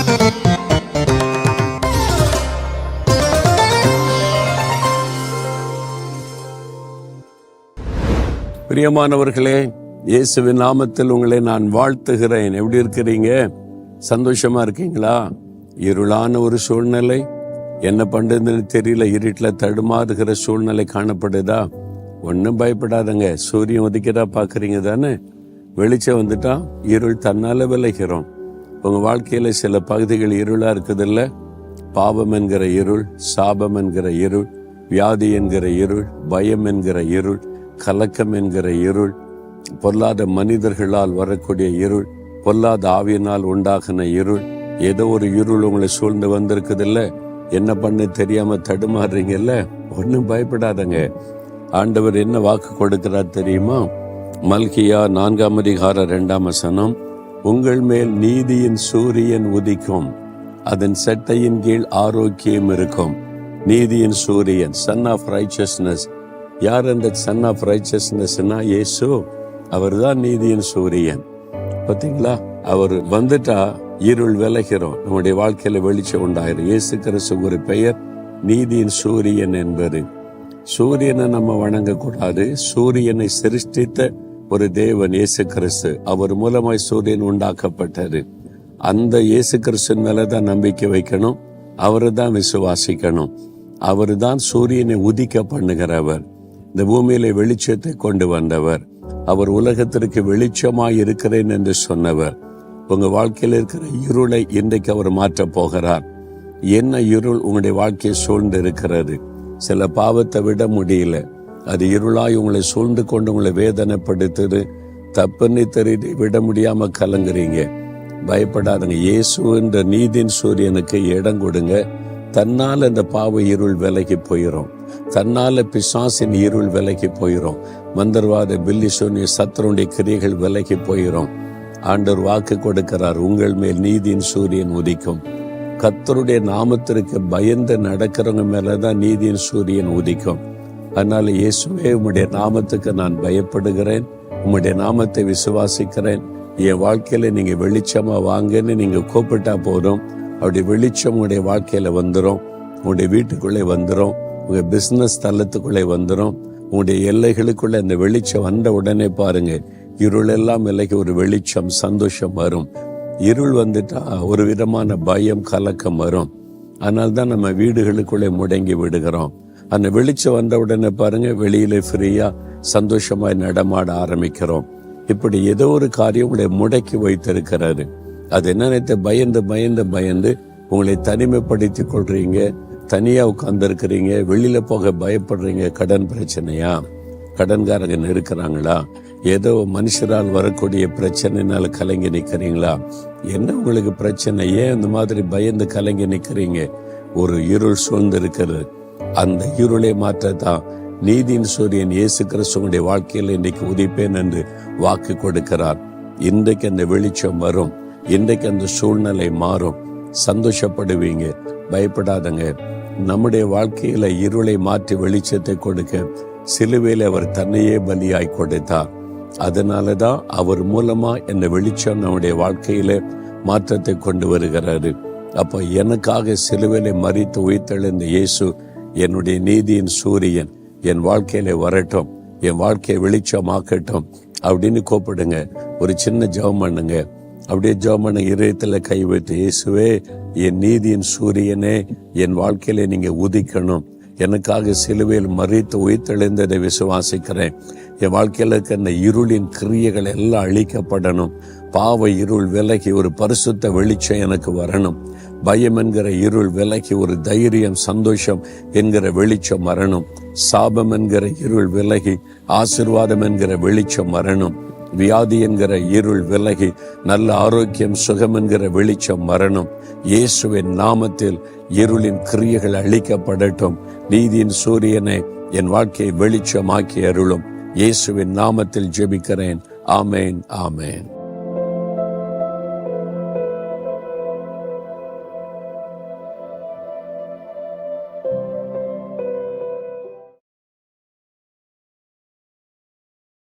பிரியமானவர்களே, இயேசுவின் நாமத்தில் உங்களை நான் வாழ்த்துகிறேன். எப்படி இருக்கிறீங்க? சந்தோஷமா இருக்கீங்களா? இருளான ஒரு சூழ்நிலை, என்ன பண்றதுன்னு தெரியல, இருட்டில் தடுமாறுகிற சூழ்நிலை காணப்படுதா? ஒன்றும் பயப்படாதங்க. சூரியன் உதிக்கிறா பார்க்குறீங்க தானே? வெளிச்சம் வந்துட்டா இருள் தன்னால விளைகிறோம். உங்க வாழ்க்கையில சில பகுதிகள் இருளா இருக்குதில்ல? பாவம் என்கிற இருள், சாபம் என்கிற இருள், வியாதி என்கிற இருள், பயம் என்கிற இருள், கலக்கம் என்கிற இருள், பொல்லாத மனிதர்களால் வரக்கூடிய இருள், பொல்லாத ஆவியினால் உண்டாகின இருள், ஏதோ ஒரு இருள் உங்களை சூழ்ந்து வந்திருக்குதில்ல? என்ன பண்ண தெரியாம தடுமாறுறீங்கல்ல? ஒன்றும் பயப்படாதங்க. ஆண்டவர் என்ன வாக்கு கொடுக்கிறார் தெரியுமா? மல்கியா 4:2 உங்கள் மேல் நீதியின் சூரியன் உதிக்கும், அதன் செட்டையின் கீழ் ஆரோக்கியம் இருக்கும். நீதியின் சூரியன், சன் ஆஃப் ரைச்சஸ்னஸ். யார் அந்த சன் ஆஃப் ரைச்சஸ்னஸ்னா? இயேசு. அவர் தான் நீதியின் சூரியன். பார்த்தீங்களா? அவர் வந்துட்டா இருள் விலகிறோம், நம்முடைய வாழ்க்கையில வெளிச்சம் உண்டாயிரும். இயேசு கிறிஸ்து ஒரு பெயர் நீதியின் சூரியன் என்பது. சூரியனை நம்ம வணங்கக்கூடாது. சூரியனை சிருஷ்டித்த ஒரு தேவன் இயேசு கிறிஸ்து. அவர் மூலமாய் சூரியன் உண்டாக்கப்பட்டது. அந்த இயேசு கிறிஸ்து மேலதான் நம்பிக்கை வைக்கணும். அவரை தான் விசுவாசிக்கணும். அவர் தான் சூரியனை உதிக்க பண்ணுகிறவர். இந்த பூமியில வெளிச்சத்தை கொண்டு வந்தவர். அவர் உலகத்திற்கு வெளிச்சமாய் இருக்கிறேன் என்று சொன்னவர். உங்க வாழ்க்கையில் இருக்கிற இருளை இன்றைக்கு அவர் மாற்றப் போகிறார். என்ன இருள் உங்களுடைய வாழ்க்கையை சூழ்ந்து இருக்கிறது? சில பாவத்தை விட முடியல, அது இருளாய் உங்களை சூழ்ந்து கொண்டு உங்களை வேதனைப்படுத்துது. தப்புன்னு தெரிந்து விட முடியாம கலங்குறீங்க. பயப்படாதுங்க. இயேசு என்ற நீதியின் சூரியனுக்கு இடம் கொடுங்க. தன்னால இந்த பாவ இருள் விலகி போயிடும். தன்னால பிசாசின் இருள் விலகி போயிடும். மந்திரவாத பில்லி சூனிய சத்துருடைய கிரியைகள் விலகி போயிடும். ஆண்டவர் வாக்கு கொடுக்கிறார், உங்கள் மேல் நீதியின் சூரியன் உதிக்கும். கர்த்தருடைய நாமத்திற்கு பயந்து நடக்கிறவங்க மேலதான் நீதியின் சூரியன் உதிக்கும். அதனால இயேசுவே, உம்முடைய நாமத்துக்கு நான் பயப்படுகிறேன், உம்முடைய நாமத்தை விசுவாசிக்கிறேன், என் வாழ்க்கையில நீங்க வெளிச்சமா வாங்கன்னு நீங்க கூப்பிட்டா போதும். அவருடைய வெளிச்சம் உங்களுடைய வாழ்க்கையில வந்துடும். உங்களுடைய வீட்டுக்குள்ளே வந்துடும். உங்க பிசினஸ் தளத்துக்குள்ளே வந்துடும். உங்களுடைய எல்லைகளுக்குள்ள இந்த வெளிச்சம் வந்த உடனே பாருங்க, இருள் எல்லாம் விலகி ஒரு வெளிச்சம், சந்தோஷம் வரும். இருள் வந்துட்டா ஒரு விதமான பயம், கலக்கம் வரும். அதனால்தான் நம்ம வீடுகளுக்குள்ளே முடங்கி விடுகிறோம். அந்த வெளிச்சம் வந்த உடனே பாருங்க, வெளியில ஃப்ரீயா சந்தோஷமாய் நடமாட ஆரம்பிக்கிறோம். இப்படி ஏதோ ஒரு காரியம் உங்களை முடக்கி வைத்திருக்கிறாரு. அது என்ன? பயந்து பயந்து பயந்து உங்களை தனிமைப்படுத்தி கொள்றீங்க. தனியா உட்கார்ந்து இருக்கிறீங்க. வெளியில போக பயப்படுறீங்க. கடன் பிரச்சனையா? கடன்காரங்க இருக்கிறாங்களா? ஏதோ மனுஷரால் வரக்கூடிய பிரச்சனைனால கலங்கி நிக்கிறீங்களா? என்ன உங்களுக்கு பிரச்சனை? ஏன் இந்த மாதிரி பயந்து கலங்கி நிக்கிறீங்க? ஒரு இருள் சூழ்ந்து இருக்கிறது. அந்த இருளை மாற்றத்தான் நீதியின் சூரியன் இயேசு கிறிஸ்துவினுடைய வாழ்க்கையில் இன்றைக்கு உதிப்பேன் என்று வாக்கு கொடுக்கிறார். இன்றைக்கு அந்த வெளிச்சம் வரும். இன்றைக்கு அந்த சூழ்நிலை மாறும். சந்தோஷப்படுவீங்க. பயப்படாதங்க. நம்முடைய வாழ்க்கையில இருளை மாற்றி வெளிச்சத்தை கொடுக்க சிலுவையில் அவர் தன்னையே பலியாய் கொடுத்தார். அதனாலதான் அவர் மூலமா இந்த வெளிச்சம் நம்முடைய வாழ்க்கையில மாற்றத்தை கொண்டு வருகிறாரு. அப்ப எனக்காக சிலுவையில மரித்து உயிர்த்தெழுந்த இயேசு என்னுடைய நீதியின் சூரியன் என் வாழ்க்கையில வரட்டும், என் வாழ்க்கையை வெளிச்சமாக்கட்டும் அப்படின்னு கூப்பிடுங்க. ஒரு சின்ன ஜெபம் பண்ணுங்க. அப்படியே ஜெபம் பண்ண, இதயத்துல கை வைத்து, இயேசுவே, என் நீதியின் சூரியனே, என் வாழ்க்கையில நீங்க உதிக்கணும். எனக்காக சிலுவையில் மரித்து உயிர்த்தெழுந்ததை விசுவாசிக்கிறேன். என் வாழ்க்கையில இருக்க இருளின் கிரியைகள் எல்லாம் அழிக்கப்படணும். பாவ இருள் விலகி ஒரு பரிசுத்த வெளிச்சம் எனக்கு வரணும். பயம் என்கிற இருள் விலகி ஒரு தைரியம், சந்தோஷம் என்கிற வெளிச்சம் வரணும். சாபம் என்கிற இருள் விலகி ஆசீர்வாதம் என்கிற வெளிச்சம் வரணும். வியாதி என்கிற இருள் விலகி நல்ல ஆரோக்கியம், சுகம் என்கிற வெளிச்சம் வரணும். இயேசுவின் நாமத்தில் இருளின் கிரியைகள் அழிக்கப்படட்டும். நீதியின் சூரியனை என் வாழ்க்கையை வெளிச்சமாக்கி அருளும். இயேசுவின் நாமத்தில் ஜெபிக்கிறேன். ஆமேன், ஆமேன்.